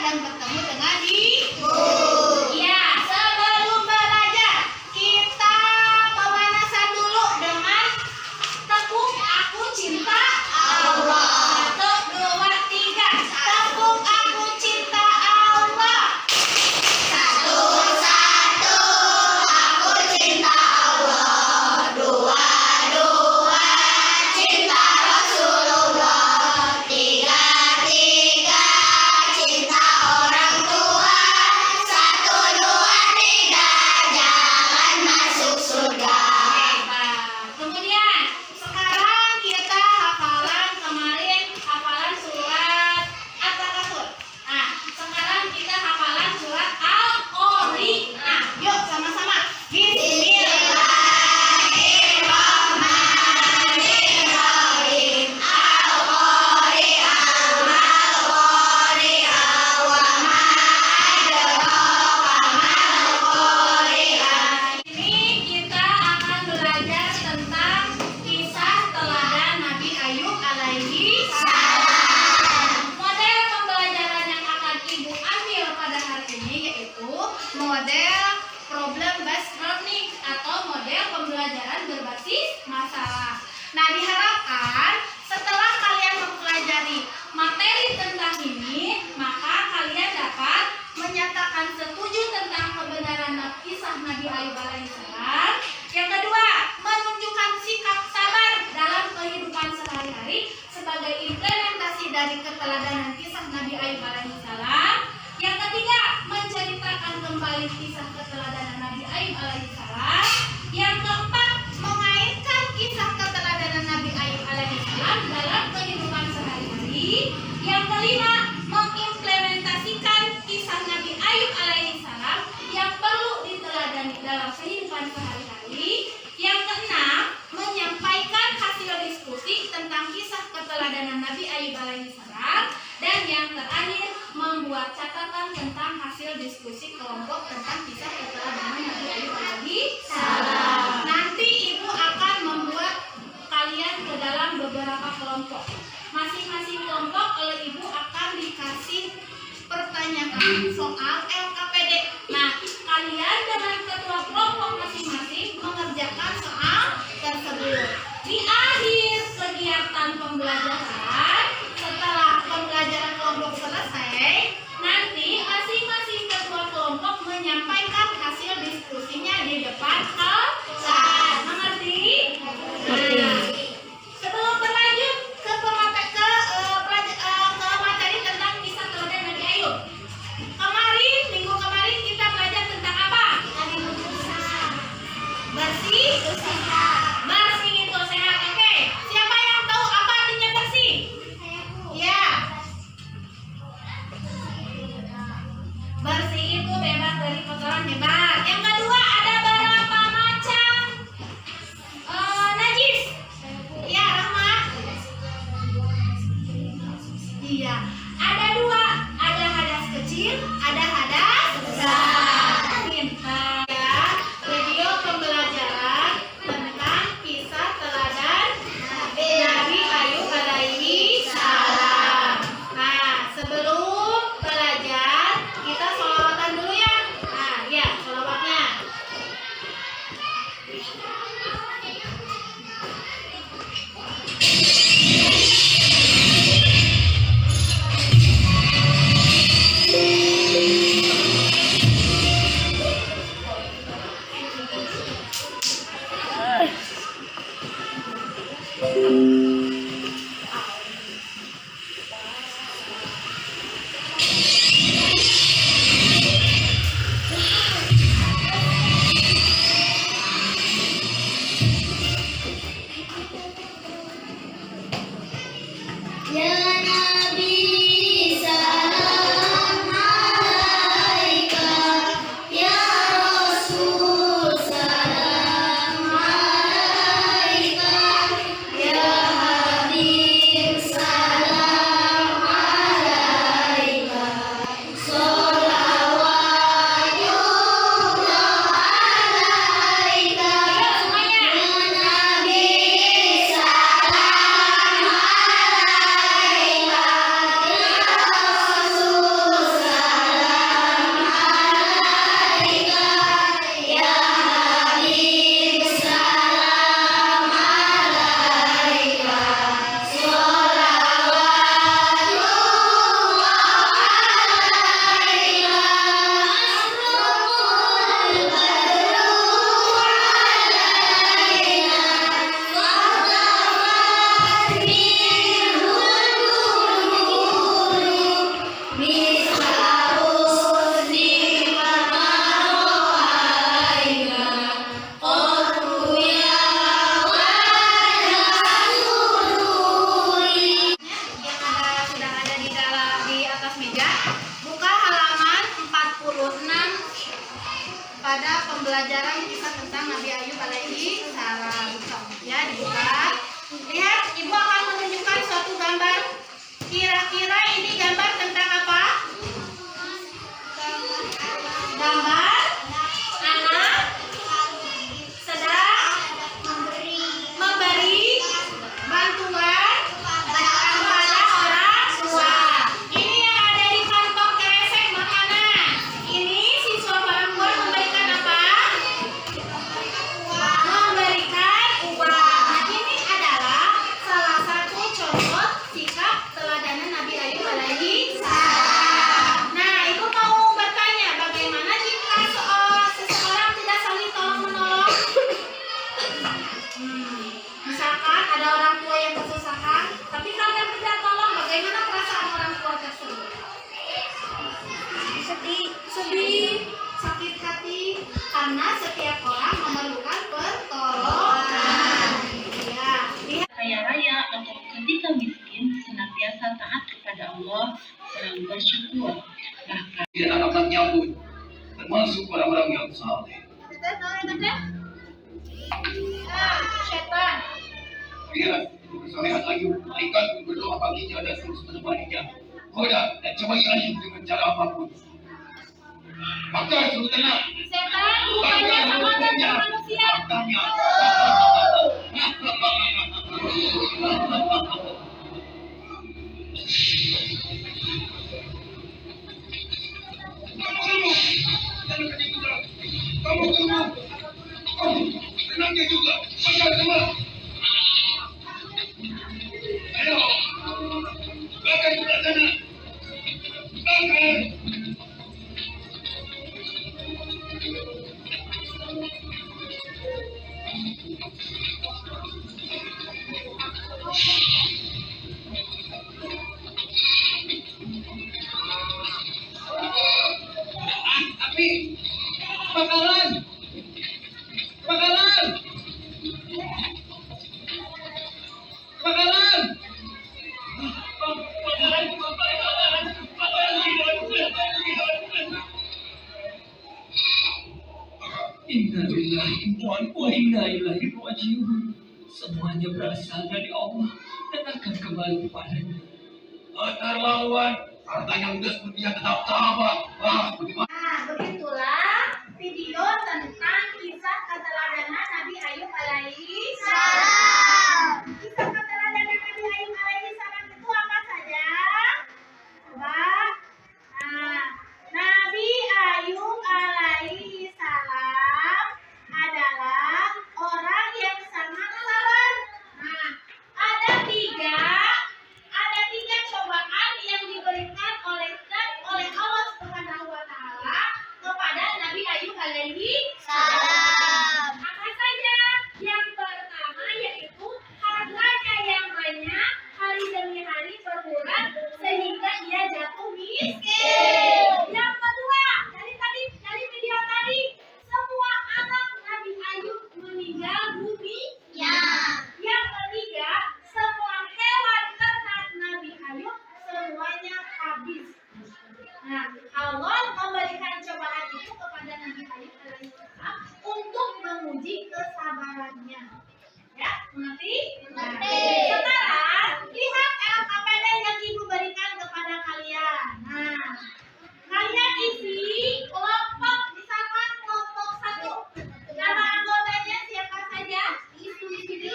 dan bertemu dengan ibu. Ya, sebelum belajar kita pemanasan dulu dengan tepuk aku cinta Allah. 1, 2, 3. Tepuk aku cinta Allah. 1, 1. Aku cinta Allah. 2, 2. Cinta Rasulullah. 3, 3. Cinta orang tua. 1, 2, 3. Jangan masuk surga. Kemudian sekarang kita hafalan kemarin hafalan surat At-Takatsur. Nah, sekarang kita hafalan surat Al-Qari'ah. Nah, yuk sama-sama. Bismillahirrahmanirrahim. Al-Qari'ah, Al-Qari'ah, wa ma adraka mal-Qari'ah. Ini kita akan belajar tentang kisah teladan Nabi Ayub alaihi salam. Model pembelajaran yang akan Ibu ambil pada hari ini yaitu model problem based learning atau model pembelajaran berbasis masalah. Nah, diharapkan setelah kalian mempelajari materi tentang ini, maka kalian dapat menyatakan setuju tentang kebenaran kisah Nabi Ayub alaihissalam. Yang kedua, menunjukkan sikap sabar dalam kehidupan sehari-hari sebagai implementasi dari keteladanan kisah Nabi Ayub alaihissalam. Yang ketiga, menceritakan kembali kisah keteladanan Nabi Ayub alaihissalam. Yang keempat, mengaitkan kisah keteladanan Nabi Ayub alaihissalam dalam kehidupan sehari-hari. Yang kelima, mengimplementasikan kisah Nabi Ayub alaihissalam yang perlu diteladani dalam kehidupan sehari-hari. Yang keenam, menyampaikan hasil diskusi tentang kisah keteladanan Nabi Ayub alaihissalam. Dan yang terakhir, membuat catatan tentang hasil diskusi kelompok tentang kisah keteladanan Nabi Ayub alaihissalam. Nanti Ibu akan membuat kalian ke dalam beberapa kelompok. Masing-masing kelompok oleh Ibu akan dikasih pertanyaan soal LKPD. Nah, kalian dengan ketua kelompok masing-masing mengerjakan soal tersebut. Di akhir kegiatan pembelajaran, setelah pembelajaran kelompok selesai, nanti masing-masing ketua kelompok menyampaikan hasil diskusinya di depan kelas. Mengerti? Nah, sebelum berlanjut ke materi tentang kisah teladan Nabi Ayub. Minggu kemarin kita belajar tentang apa? Bersih, bersih itu sehat. Oke, siapa yang tahu apa artinya bersih? Ya. Bersih itu bebas dari kotoran, hebat. Yang kedua, ada berapa macam najis? Ya, Rahma. Iya, ada 2. Ada hadas kecil, ada hadas besar. Pintar. Ya, video pembelajaran tentang kisah teladan Nabi Ayub alaihi salam. Nah, sebelum belajar kita sholawatan dulu ya. Nah, ya, sholawatnya. kepada pembelajaran kisah tentang Nabi Ayub alaihi salam. Ya, dibuka. Lihat, Ibu akan menunjukkan suatu gambar. Kira-kira ini gambar tentang apa? Gambar anak sedang memberi bantuan kepada orang tua. Ini yang ada di kantong kresek makanan. Ini siswa perempuan memberikan apa? Memberikan uang. Nah, ini adalah salah satu contoh sikap teladan Nabi Ayub alaihi salam. Nah, Ibu mau bertanya, bagaimana jika seseorang tidak saling tolong menolong? Misalkan ada orang tua yang kesusahan, tapi kalian tidak tolong, bagaimana perasaan orang tua tersebut? Sedih, sakit hati, karena setiap orang memerlukan pertolongan. Ya, lihat. Kaya raya atau ketika miskin senantiasa taat kepada Allah, selalu bersyukur. Bahkan dan anak-anaknya pun termasuk orang-orang yang saleh. Setan. Lihat, kesolehan Ayub, malaikat pun berdoa baginya dan terus menemaninya. Goda dan cobai Ayub dengan cara apapun. Maka suruh tenang. Setan bukannya sama dengan manusia. Faktanya. Kamu tunggu. Tenangnya juga. Makan semua. Ayo. Makan sebelah sana. Makan. Api. Makanan. Makanan. Makanan. Inna lillahi wa inna ilaihi raji'un. Semuanya berasal dari Allah dan akan kembali kepadanya. Keterlaluan. Harta yang udah sepertinya tetap sabar. Bagaimana? Nah, begitulah video tentang kisah keteladanan Nabi Ayub alaihi salam. Kisah keteladanan Nabi Ayub alaihi salam itu apa saja? Coba. Nah, Nabi Ayub alaihi salam adalah orang yang sangat sabar. Nah, ada tiga cobaan yang diberikan oleh Allah Subhanahu wa taala kepada Nabi Ayub alaihi salam. Apa saja? Yang pertama yaitu hartanya yang banyak hari demi hari berkurang sehingga ia jatuh miskin. Yang kedua, dari video tadi, semua anak Nabi Ayub meninggal dunia. Yang ketiga, semua hewan ternak Nabi Ayub semuanya habis. Nah, Allah memberikan cobaan itu kepada Nabi Ayub alaihissalam untuk menguji kesabarannya. Ya, mengerti? Mengerti. Sekarang lihat LKPD yang Ibu berikan kepada kalian. Nah, kalian isi kelompok, misalkan kelompok 1. Nama anggotanya siapa saja? Isi di sini.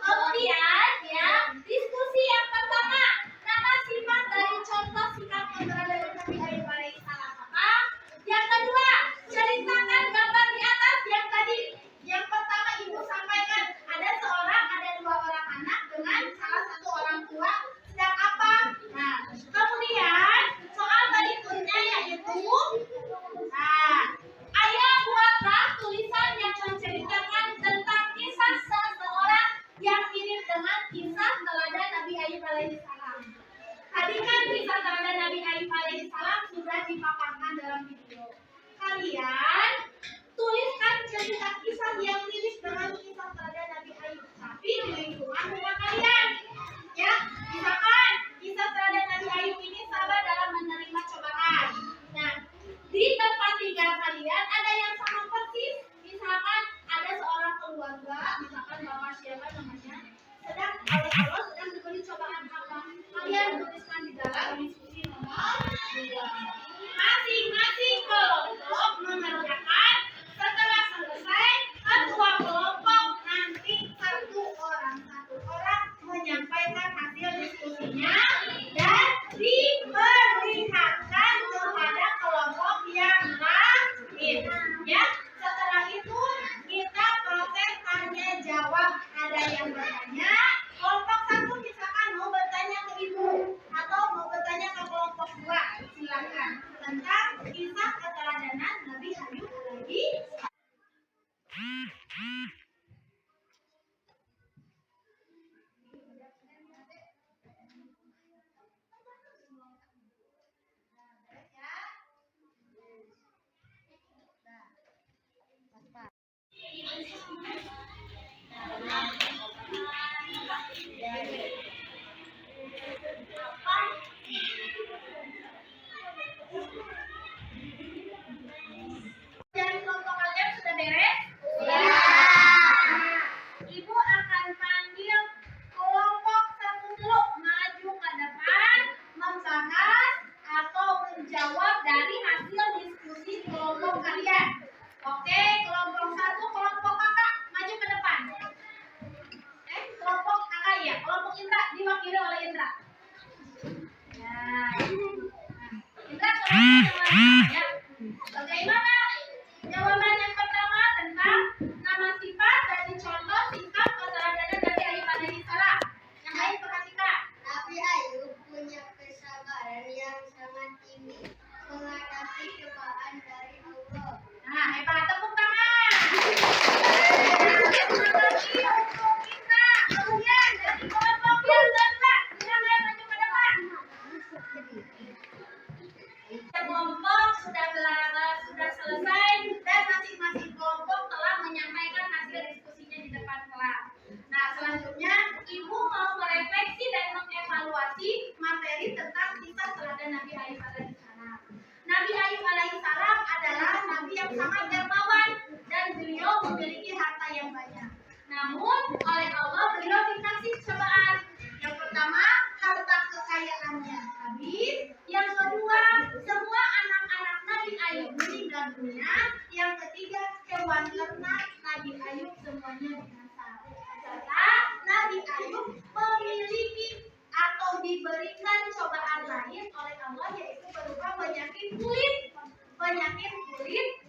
Kemudian ya, diskusi yang pertama. Nama sifat dari contoh sikap keberadaan Nabi Ayub alaihissalam apa? Yang kedua, ceritakan gambar di atas yang tadi. Yang pertama Ibu sampaikan ada dua orang anak dengan salah satu orang tua sedang apa? Nah, kemudian soal berikutnya yaitu ayo buatlah tulisan yang menceritakan tentang kisah seseorang yang mirip dengan kisah teladan Nabi Ayub alaihissalam. Tadi kan kisah teladan Nabi Ayub alaihissalam sudah dipaparkan dalam video. Kalian tuliskan cerita kisah yang mirip dengan kisah teladan Nabi Ayub, tapi di lingkungan rumah kalian. Ya, misalkan kisah teladan Nabi Ayub ini sabar dalam menerima cobaan. Nah, tentang kisah keteladanan Nabi Ayub alaihi. Jadi kelompok kalian sudah beres? Ya. Ibu akan panggil kelompok satu dulu maju ke depan membahas atau menjawab dari hasil diskusi kelompok kalian. Oke, kelompok satu, kelompok kakak maju ke depan. Kelompok kakak ya, kelompok Indra diwakili oleh Indra. Ya. Indra kelompok ya. Bagaimana jawaban yang pertama tentang nama sifat dari contoh sikap keteladanan Nabi Ayub alaihi salam? Yang lain perhatikan. Nabi Ayub punya kesabaran yang sangat tinggi menghadapi cobaan dari Allah. Nah, hebat, tepuk tangan. Terima kasih untuk kita. Kemudian dari kelompok yang keempat, silakan maju ke depan. Kelompok sudah selesai dan masing-masing kelompok telah menyampaikan hasil diskusinya di depan kelas. Nah, selanjutnya Ibu mau merefleksi dan mengevaluasi materi tentang kisah teladan Nabi Ayub alaihi salam. Nabi Ayub alaihi salam adalah nabi yang sangat dermawan dan beliau memiliki harta yang banyak. Namun oleh Allah beliau dikasih cobaan. Yang pertama, harta kekayaannya habis. Yang kedua, semua anak-anak Nabi Ayub meninggal dunia. Yang ketiga, hewan ternak Nabi Ayub semuanya binasa. Serta Nabi Ayub memiliki atau diberikan cobaan lain oleh Allah, yaitu berupa penyakit kulit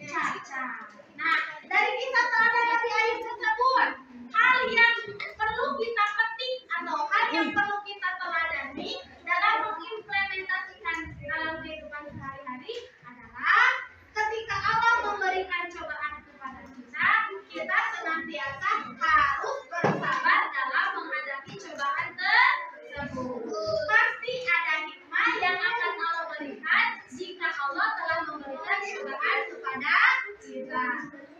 cacat. Nah, dari kisah teladan Nabi Ayub tersebut, hal yang perlu kita petik atau hal yang perlu kita teladani dalam mengimplementasikan dalam kehidupan sehari-hari adalah ketika Allah memberikan cobaan kepada kita, kita senantiasa harus bersabar dalam menghadapi cobaan tersebut. Pasti ada hikmah yang akan Allah berikan jika Allah telah memberikan cobaan kepada kita.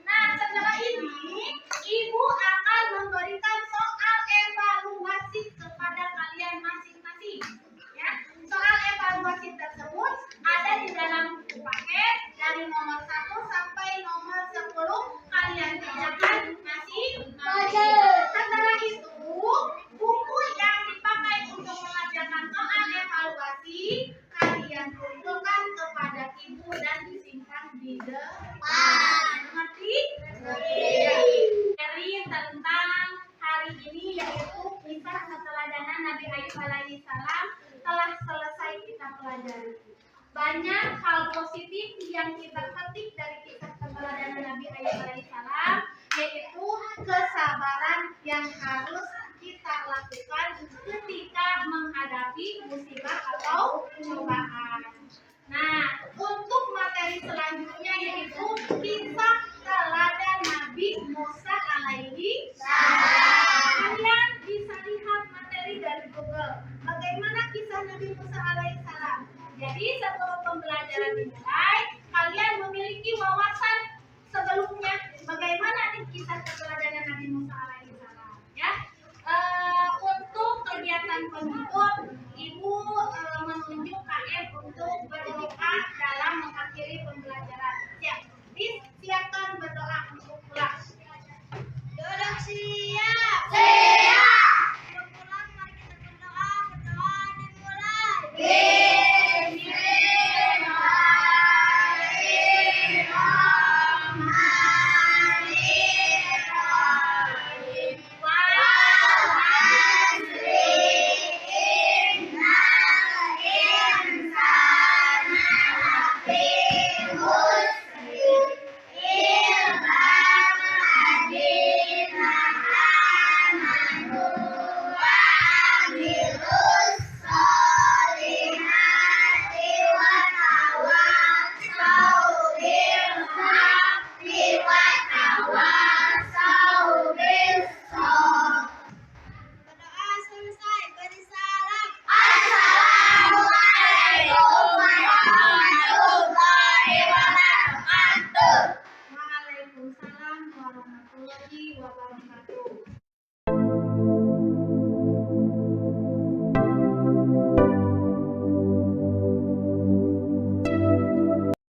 Nah, setelah ini Ibu akan memberikan soal evaluasi kepada kalian masing-masing. Ya, soal evaluasi tersebut ada di dalam buku paket dari nomor 1 sampai nomor 10. Kalian kerjakan masing-masing. Setelah itu, buku yang dipakai untuk mengerjakan soal evaluasi kalian kumpulkan kepada Ibu dan disimpan di depan. Mengerti? Materi tentang hari ini yaitu kisah keteladanan Nabi Ayub alaihi salam telah selesai kita pelajari. Banyak hal positif yang kita petik dari kisah keteladanan Nabi Ayub alaihi salam, yaitu kesabaran yang harus kita lakukan ketika menghadapi musibah atau cobaan. Nah,